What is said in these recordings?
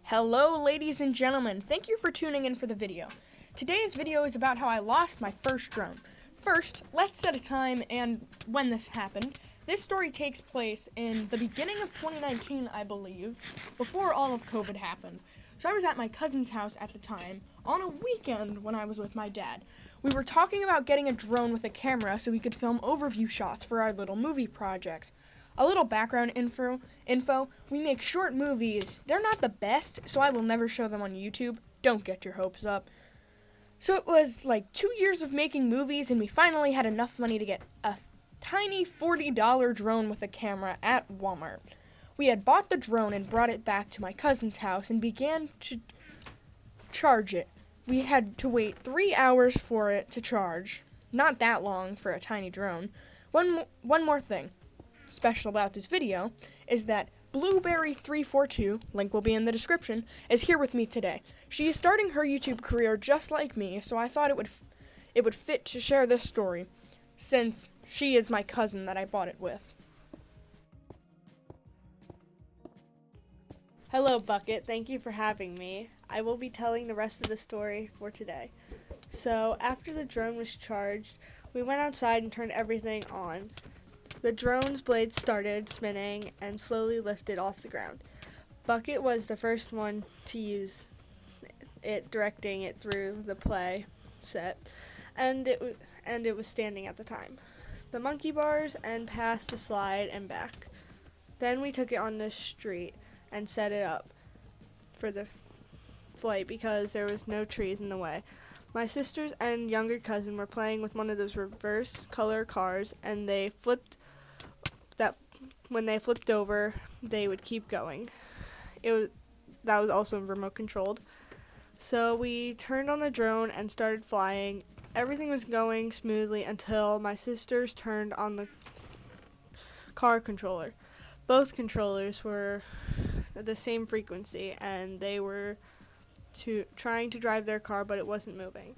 Hello, ladies and gentlemen. Thank you for tuning in for the video. Today's video is about how I lost my first drone. First, let's set a time and when this happened. This story takes place in the beginning of 2019, I believe, before all of COVID happened. So I was at my cousin's house at the time, on a weekend when I was with my dad. We were talking about getting a drone with a camera so we could film overview shots for our little movie projects. A little background info, we make short movies. They're not the best, so I will never show them on YouTube. Don't get your hopes up. So it was like 2 years of making movies, and we finally had enough money to get a tiny $40 drone with a camera at Walmart. We had bought the drone and brought it back to my cousin's house and began to charge it. We had to wait 3 hours for it to charge. Not that long for a tiny drone. One more thing special about this video is that Blueberry342, link will be in the description, is here with me today. She is starting her YouTube career just like me, so I thought it would fit to share this story, since she is my cousin that I bought it with. Hello, Bucket. Thank you for having me. I will be telling the rest of the story for today. So, after the drone was charged, we went outside and turned everything on. The drone's blades started spinning and slowly lifted off the ground. Bucket was the first one to use it, directing it through the play set, and it was standing at the time. The monkey bars and past the slide and back. Then we took it on the street and set it up for the flight because there was no trees in the way. My sisters and younger cousin were playing with one of those reverse color cars, and when they flipped over, they would keep going. That was also remote controlled. So we turned on the drone and started flying. Everything was going smoothly until my sisters turned on the car controller. Both controllers were the same frequency, and they were trying to drive their car, but it wasn't moving.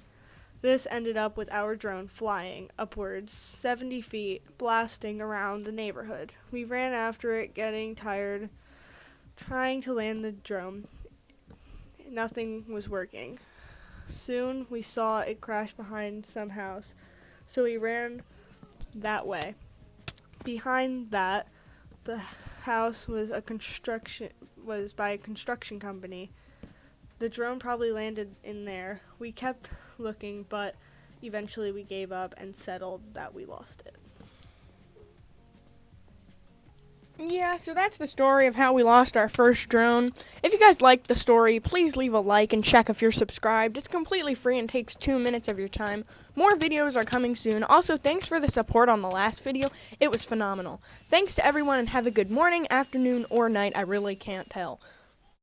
This ended up with our drone flying upwards 70 feet, blasting around the neighborhood. We ran after it, getting tired, trying to land the drone. Nothing was working. Soon we saw it crash behind some house, so we ran that way. Behind that, the house was by a construction company. The drone probably landed in there. We kept looking, but eventually we gave up and settled that we lost it. Yeah, so that's the story of how we lost our first drone. If you guys liked the story, please leave a like and check if you're subscribed. It's completely free and takes 2 minutes of your time. More videos are coming soon. Also, thanks for the support on the last video. It was phenomenal. Thanks to everyone, and have a good morning, afternoon, or night. I really can't tell.